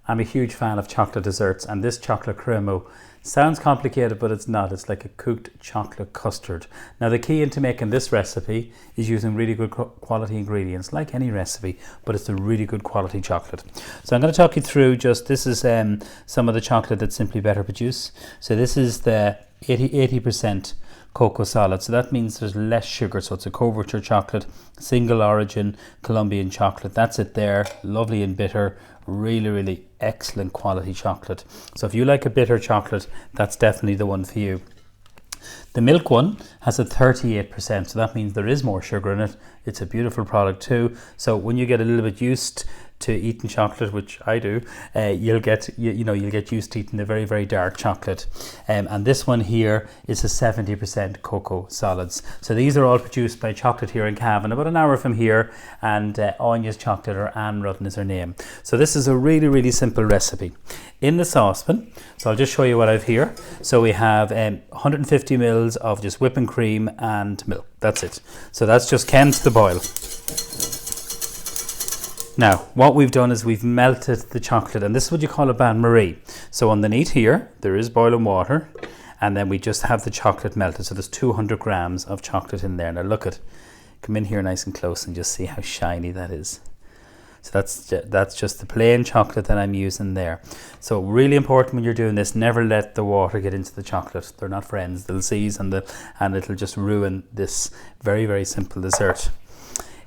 I'm a huge fan of chocolate desserts, and this chocolate cremo sounds complicated, but it's not. It's like a cooked chocolate custard. Now the key into making this recipe is using really good quality ingredients, like any recipe, but it's a really good quality chocolate. So I'm going to talk you through this is some of the chocolate that Simply Better produce. So this is the 80% cocoa solid, so that means there's less sugar, so it's a couverture chocolate, single origin Colombian chocolate. That's it there, lovely and bitter, really excellent quality chocolate. So if you like a bitter chocolate, that's definitely the one for you. The milk one has a 38%, so that means there is more sugar in it. It's a beautiful product too. So when you get a little bit used to eating chocolate, which I do, you'll get used to eating the very dark chocolate. And this one here is a 70% cocoa solids. So these are all produced by Chocolate here in Cavan, about an hour from here, and Anya's Chocolate, or Anne Rudden is her name. So this is a really simple recipe. In the saucepan, so I'll just show you what I've here. So we have 150 mils of just whipping cream and milk. That's it. So that's just Ken to the boil. Now, what we've done is we've melted the chocolate, and this is what you call a bain-marie. So underneath here, there is boiling water, and then we just have the chocolate melted. So there's 200 grams of chocolate in there. Now look come in here nice and close and just see how shiny that is. So that's just the plain chocolate that I'm using there. So really important when you're doing this, never let the water get into the chocolate. They're not friends, they'll seize and it'll just ruin this very simple dessert.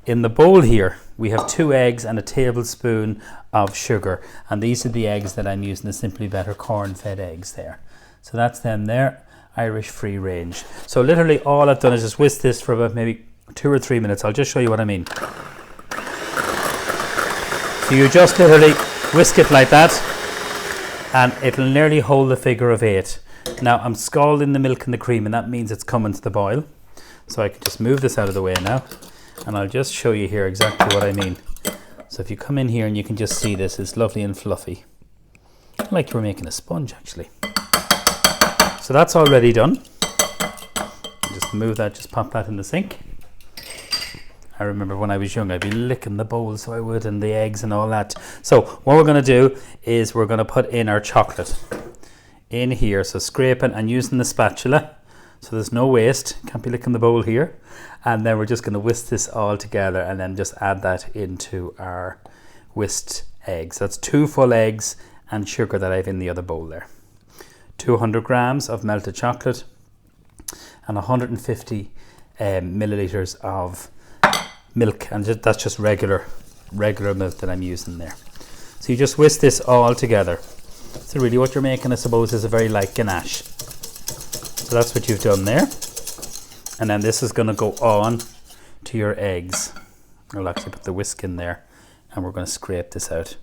In the bowl here, we have 2 eggs and a tablespoon of sugar. And these are the eggs that I'm using, the Simply Better corn-fed eggs there. So that's them there, Irish free range. So literally all I've done is just whisk this for about maybe 2 or 3 minutes. I'll just show you what I mean. So you just literally whisk it like that, and it'll nearly hold the figure of 8. Now I'm scalding the milk and the cream, and that means it's coming to the boil. So I can just move this out of the way now. And I'll just show you here exactly what I mean. So if you come in here and you can just see this, it's lovely and fluffy. Like you were making a sponge actually. So that's already done. Just move that, just pop that in the sink. I remember when I was young, I'd be licking the bowl, so I would, and the eggs and all that. So what we're going to do is we're going to put in our chocolate in here. So scraping and using the spatula. So there's no waste, can't be licking the bowl here. And then we're just going to whisk this all together and then just add that into our whisked eggs. That's 2 full eggs and sugar that I have in the other bowl there. 200 grams of melted chocolate and 150 milliliters of milk. And that's just regular milk that I'm using there. So you just whisk this all together. So really what you're making, I suppose, is a very light ganache. So that's what you've done there. And then this is going to go on to your eggs. I'll actually put the whisk in there, and we're going to scrape this out.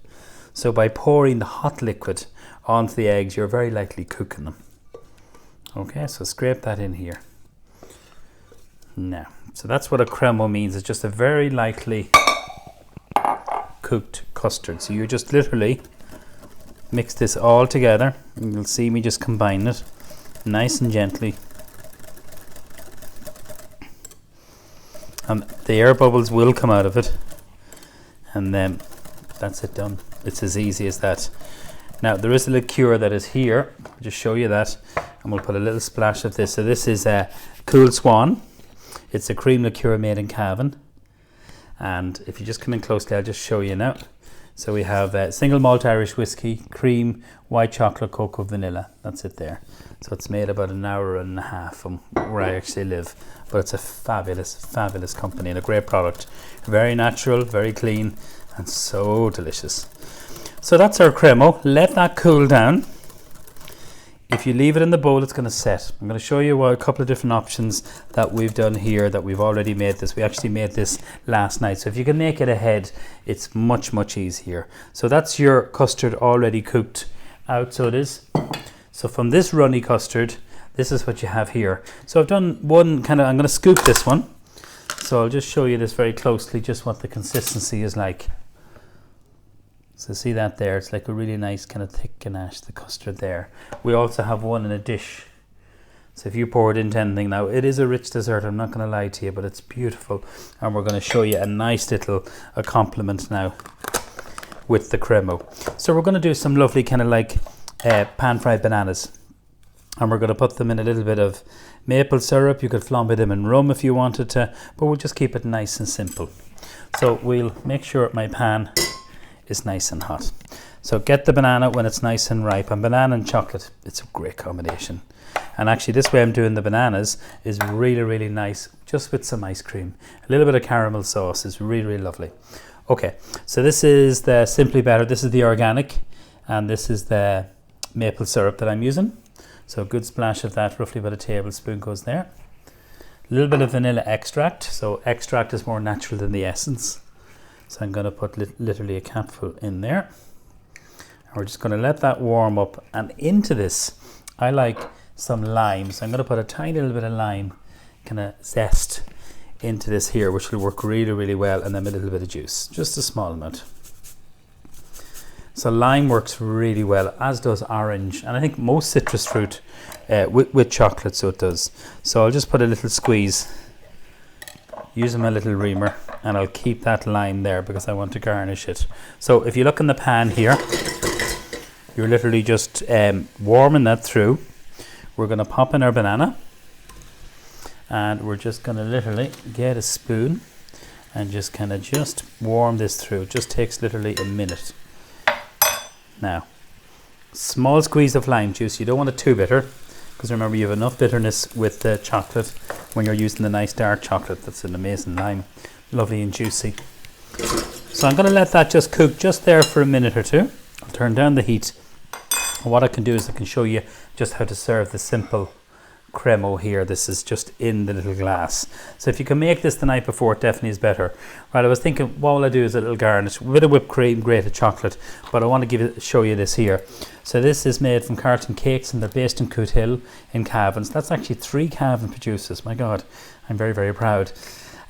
So by pouring the hot liquid onto the eggs, you're very likely cooking them. Okay, so scrape that in here. Now, so that's what a cremo means. It's just a very lightly cooked custard. So you just literally mix this all together, and you'll see me just combine it nice and gently. And the air bubbles will come out of it, and then that's it done. It's as easy as that. Now there is a liqueur that is here. I'll just show you that, and we'll put a little splash of this. So this is a Cool Swan. It's a cream liqueur made in Cavan, and if you just come in closely, I'll just show you now. So we have single malt Irish whiskey, cream, white chocolate, cocoa, vanilla. That's it there. So it's made about an hour and a half from where I actually live. But it's a fabulous company and a great product. Very natural, very clean, and so delicious. So that's our cremo. Let that cool down. If you leave it in the bowl, it's going to set. I'm going to show you a couple of different options that we've done here, that we've already made this. We actually made this last night. So if you can make it ahead, it's much easier. So that's your custard already cooked out. So it is. So from this runny custard, this is what you have here. So I've done one I'm going to scoop this one. So I'll just show you this very closely, just what the consistency is like. So see that there, it's like a really nice kind of thick ganache, the custard there. We also have one in a dish. So if you pour it into anything now, it is a rich dessert, I'm not going to lie to you, but it's beautiful. And we're going to show you a nice little accompaniment now. with the cremo. So we're going to do some lovely kind of like pan-fried bananas. And we're going to put them in a little bit of maple syrup. You could flambe them in rum if you wanted to, but we'll just keep it nice and simple. So we'll make sure my pan is nice and hot. So get the banana when it's nice and ripe. And banana and chocolate, it's a great combination. And actually this way I'm doing the bananas is really, really nice, just with some ice cream. A little bit of caramel sauce is really, really lovely. Okay, so this is the Simply Better. This is the organic, and this is the maple syrup that I'm using. So a good splash of that, roughly about a tablespoon goes there. A little bit of vanilla extract. So extract is more natural than the essence. So I'm going to put literally a capful in there. And we're just going to let that warm up. And into this, I like some lime. So I'm going to put a tiny little bit of lime, kind of zest, into this here, which will work really, really well. And then a little bit of juice, just a small amount. So lime works really well, as does orange, and I think most citrus fruit with chocolate, so it does. So I'll just put a little squeeze using my little reamer, and I'll keep that lime there because I want to garnish it. So if you look in the pan here, you're literally just warming that through. We're going to pop in our banana, and we're just going to literally get a spoon and just kind of just warm this through. It just takes literally a minute. Now, small squeeze of lime juice. You don't want it too bitter, because remember you have enough bitterness with the chocolate when you're using the nice dark chocolate. That's an amazing lime, lovely and juicy. So I'm going to let that just cook just there for a minute or two. I'll turn down the heat. And what I can do is I can show you just how to serve the simple cremo here. This is just in the little glass. So if you can make this the night before, it definitely is better. Right, I was thinking what will I do is a little garnish with a whipped cream, grated chocolate, but I want to show you this here. So this is made from Carlton Cakes, and they're based in Coot Hill in Cavan. So that's actually 3 Cavan producers. My God, I'm very, very proud.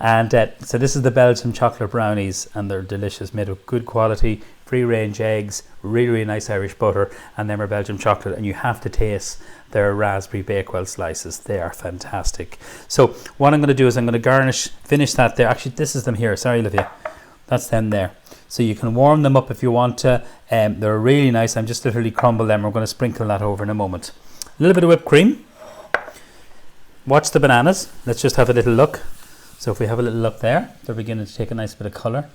And so this is the Belgian chocolate brownies, and they're delicious, made of good quality, free-range eggs, really, really nice Irish butter, and then our Belgian chocolate. And you have to taste their raspberry Bakewell slices. They are fantastic. So what I'm going to do is I'm going to finish that there. Actually, this is them here. Sorry, Olivia. That's them there. So you can warm them up if you want to. They're really nice. I'm just literally crumble them. We're going to sprinkle that over in a moment. A little bit of whipped cream. Watch the bananas. Let's just have a little look. So if we have a little look there, they're beginning to take a nice bit of colour.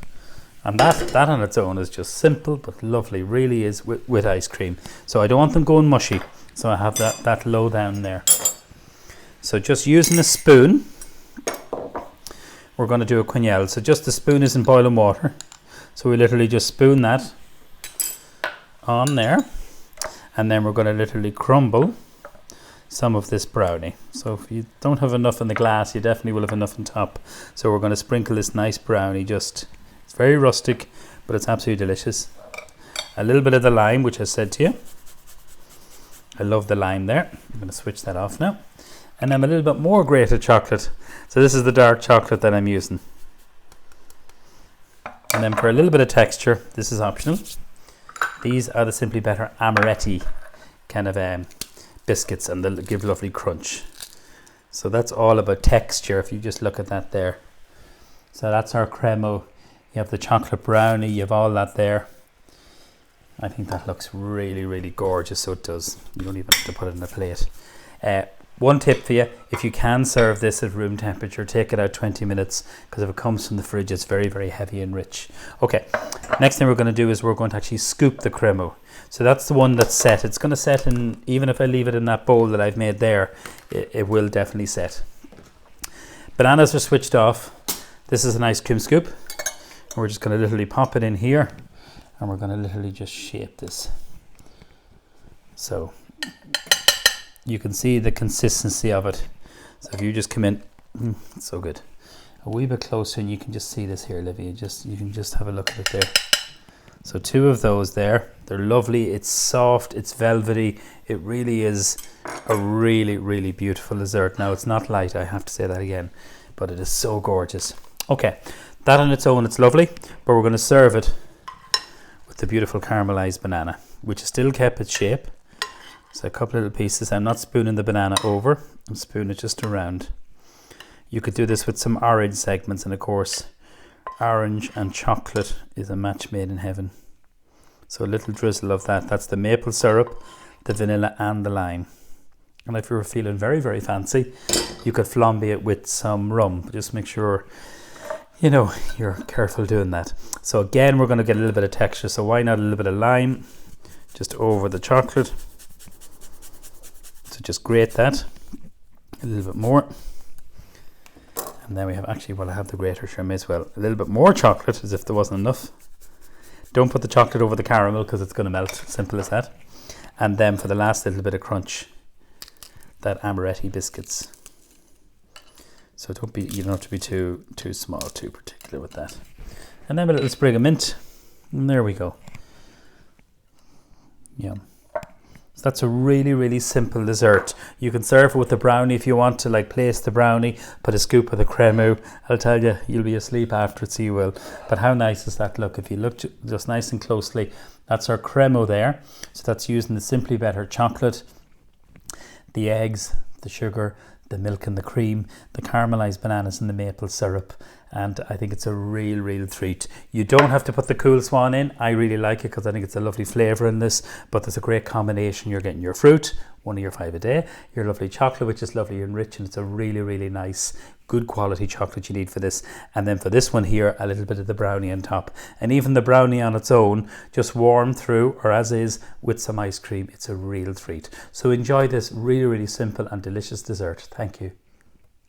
And that on its own is just simple but lovely. Really is with ice cream. So I don't want them going mushy. So I have that low down there. So just using a spoon, we're going to do a quenelle. So just the spoon is in boiling water. So we literally just spoon that on there. And then we're going to literally crumble some of this brownie. So if you don't have enough in the glass, you definitely will have enough on top. So we're going to sprinkle this nice brownie. It's very rustic, but it's absolutely delicious. A little bit of the lime, which I said to you. I love the lime there. I'm going to switch that off now. And then a little bit more grated chocolate. So this is the dark chocolate that I'm using. And then for a little bit of texture, this is optional. These are the Simply Better Amaretti kind of biscuits, and they'll give lovely crunch. So that's all about texture if you just look at that there. So that's our cremo. You have the chocolate brownie, you have all that there. I think that looks really, really gorgeous, so it does. You don't even have to put it in a plate. One tip for you, if you can serve this at room temperature, take it out 20 minutes, because if it comes from the fridge, it's very, very heavy and rich. Okay, next thing we're going to do is we're going to actually scoop the cremo. So that's the one that's set. It's going to set in, even if I leave it in that bowl that I've made there, it will definitely set. Bananas are switched off. This is an ice cream scoop. We're just going to literally pop it in here, and we're going to literally just shape this. So you can see the consistency of it. So if you just come in, it's so good. A wee bit closer, and you can just see this here, Olivia. You can just have a look at it there. So 2 of those there. They're lovely. It's soft. It's velvety. It really is a really, really beautiful dessert. Now, it's not light. I have to say that again, but it is so gorgeous. Okay, that on its own, it's lovely, but we're going to serve it with the beautiful caramelized banana, which has still kept its shape. So a couple of little pieces. I'm not spooning the banana over. I'm spooning it just around. You could do this with some orange segments, and of course, orange and chocolate is a match made in heaven. So a little drizzle of that. That's the maple syrup, the vanilla and the lime. And if you were feeling very, very fancy, you could flambe it with some rum. But just make sure, you know, you're careful doing that. So again, we're going to get a little bit of texture. So why not a little bit of lime just over the chocolate? So just grate that a little bit more. And then we have, actually, while I have the grater, sure, I may as well, a little bit more chocolate, as if there wasn't enough. Don't put the chocolate over the caramel because it's going to melt. Simple as that. And then for the last little bit of crunch, that amaretti biscuits. So you don't have to be too small, too particular with that. And then a little sprig of mint. And there we go. Yum. So that's a really, really simple dessert. You can serve it with the brownie if you want to, like place the brownie, put a scoop of the cremeux. I'll tell you, you'll be asleep after it, so you will. But how nice does that look? If you look just nice and closely, that's our cremeux there. So that's using the Simply Better chocolate, the eggs, the sugar, the milk and the cream, the caramelized bananas and the maple syrup. And I think it's a real treat. You don't have to put the Cool Swan in. I really like it because I think it's a lovely flavour in this, but there's a great combination. You're getting your fruit, one of your 5 a day, your lovely chocolate, which is lovely and rich, and it's a really nice, good quality chocolate you need for this. And then for this one here, a little bit of the brownie on top. And even the brownie on its own, just warm through, or as is, with some ice cream, it's a real treat. So enjoy this really simple and delicious dessert. Thank you.